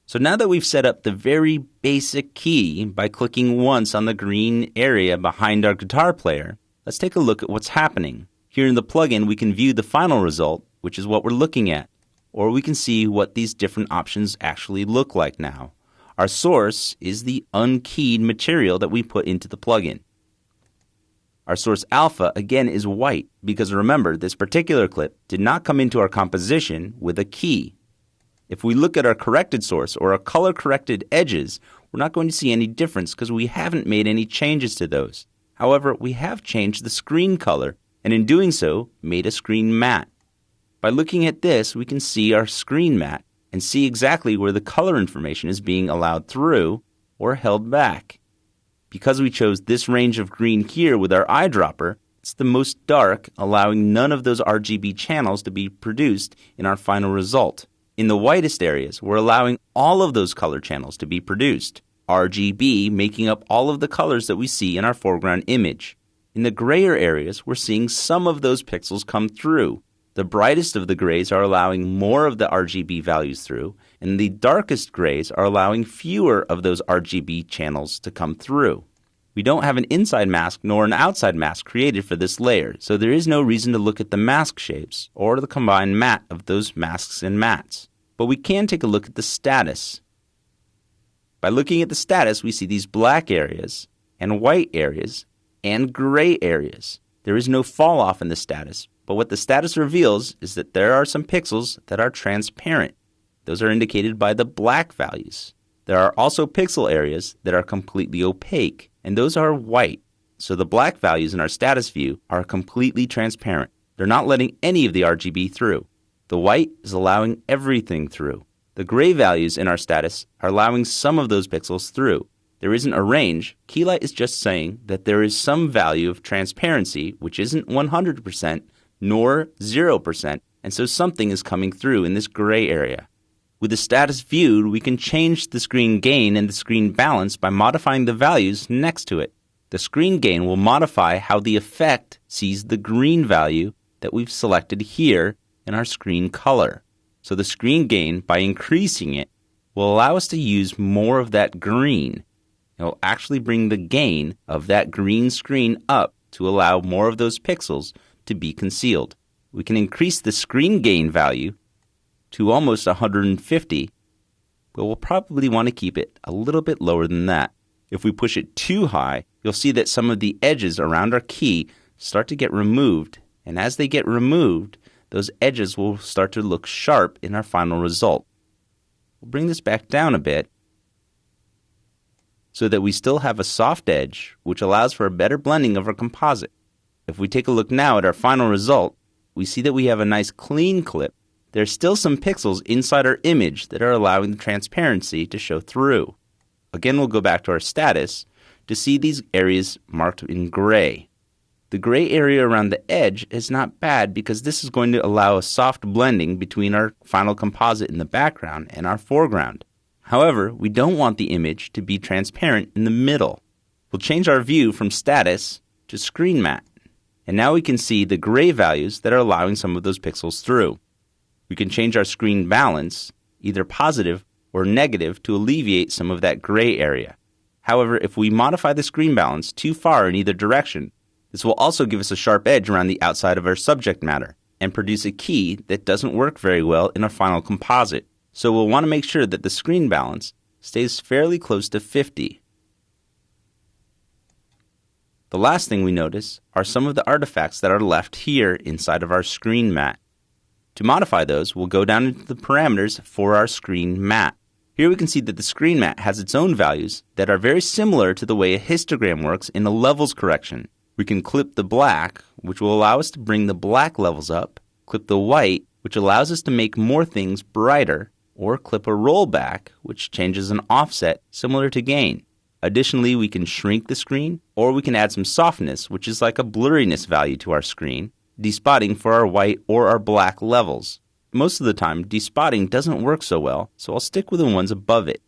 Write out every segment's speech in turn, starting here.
So now that we've set up the very basic key by clicking once on the green area behind our guitar player, let's take a look at what's happening. Here in the plugin, we can view the final result, which is what we're looking at, or we can see what these different options actually look like now. Our source is the unkeyed material that we put into the plugin. Our source alpha, again, is white because remember, this particular clip did not come into our composition with a key. If we look at our corrected source or our color-corrected edges, we're not going to see any difference because we haven't made any changes to those. However, we have changed the screen color, and in doing so, made a screen matte. By looking at this, we can see our screen matte and see exactly where the color information is being allowed through or held back. Because we chose this range of green here with our eyedropper, it's the most dark, allowing none of those RGB channels to be produced in our final result. In the whitest areas, we're allowing all of those color channels to be produced, RGB making up all of the colors that we see in our foreground image. In the grayer areas, we're seeing some of those pixels come through. The brightest of the grays are allowing more of the RGB values through, and the darkest grays are allowing fewer of those RGB channels to come through. We don't have an inside mask nor an outside mask created for this layer, so there is no reason to look at the mask shapes or the combined matte of those masks and mattes. But we can take a look at the status. By looking at the status, we see these black areas and white areas and gray areas. There is no fall off in the status, but what the status reveals is that there are some pixels that are transparent. Those are indicated by the black values. There are also pixel areas that are completely opaque, and those are white. So the black values in our status view are completely transparent. They're not letting any of the RGB through. The white is allowing everything through. The gray values in our status are allowing some of those pixels through. There isn't a range. Keylight is just saying that there is some value of transparency, which isn't 100% nor 0%, and so something is coming through in this gray area. With the status viewed, we can change the screen gain and the screen balance by modifying the values next to it. The screen gain will modify how the effect sees the green value that we've selected here in our screen color. So the screen gain, by increasing it, will allow us to use more of that green. It will actually bring the gain of that green screen up to allow more of those pixels to be concealed. We can increase the screen gain value to almost 150, but we'll probably want to keep it a little bit lower than that. If we push it too high, you'll see that some of the edges around our key start to get removed, and as they get removed, those edges will start to look sharp in our final result. We'll bring this back down a bit so that we still have a soft edge, which allows for a better blending of our composite. If we take a look now at our final result, we see that we have a nice clean clip. There's still some pixels inside our image that are allowing the transparency to show through. Again, we'll go back to our status to see these areas marked in gray. The gray area around the edge is not bad because this is going to allow a soft blending between our final composite in the background and our foreground. However, we don't want the image to be transparent in the middle. We'll change our view from status to screen matte. And now we can see the gray values that are allowing some of those pixels through. We can change our screen balance, either positive or negative, to alleviate some of that gray area. However, if we modify the screen balance too far in either direction, this will also give us a sharp edge around the outside of our subject matter and produce a key that doesn't work very well in our final composite. So we'll want to make sure that the screen balance stays fairly close to 50. The last thing we notice are some of the artifacts that are left here inside of our screen matte. To modify those, we'll go down into the parameters for our screen matte. Here we can see that the screen matte has its own values that are very similar to the way a histogram works in a levels correction. We can clip the black, which will allow us to bring the black levels up, clip the white, which allows us to make more things brighter, or clip a rollback, which changes an offset similar to gain. Additionally, we can shrink the screen, or we can add some softness, which is like a blurriness value to our screen, despotting for our white or our black levels. Most of the time, despotting doesn't work so well, so I'll stick with the ones above it.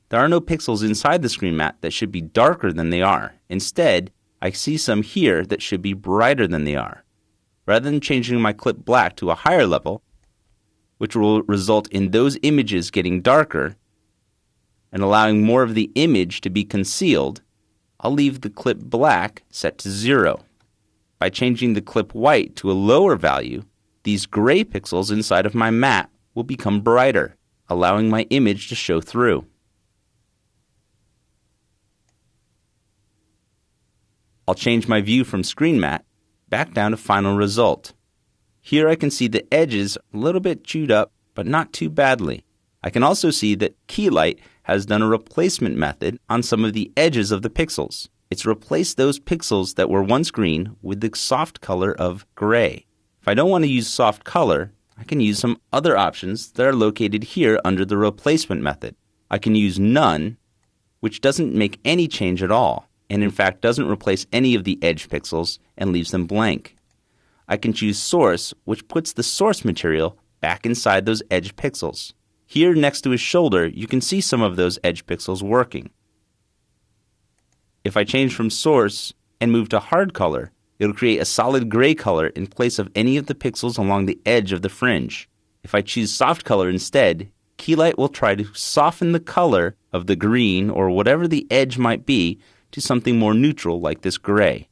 There are no pixels inside the screen matte that should be darker than they are. Instead, I see some here that should be brighter than they are. Rather than changing my clip black to a higher level, which will result in those images getting darker, and allowing more of the image to be concealed, I'll leave the clip black set to 0. By changing the clip white to a lower value, these gray pixels inside of my matte will become brighter, allowing my image to show through. I'll change my view from screen matte back down to final result. Here I can see the edges a little bit chewed up, but not too badly. I can also see that Keylight has done a replacement method on some of the edges of the pixels. It's replaced those pixels that were once green with the soft color of gray. If I don't want to use soft color, I can use some other options that are located here under the replacement method. I can use None, which doesn't make any change at all, and in fact doesn't replace any of the edge pixels and leaves them blank. I can choose Source, which puts the source material back inside those edge pixels. Here next to his shoulder, you can see some of those edge pixels working. If I change from Source and move to Hard Color, it'll create a solid gray color in place of any of the pixels along the edge of the fringe. If I choose Soft Color instead, Keylight will try to soften the color of the green or whatever the edge might be to something more neutral like this gray.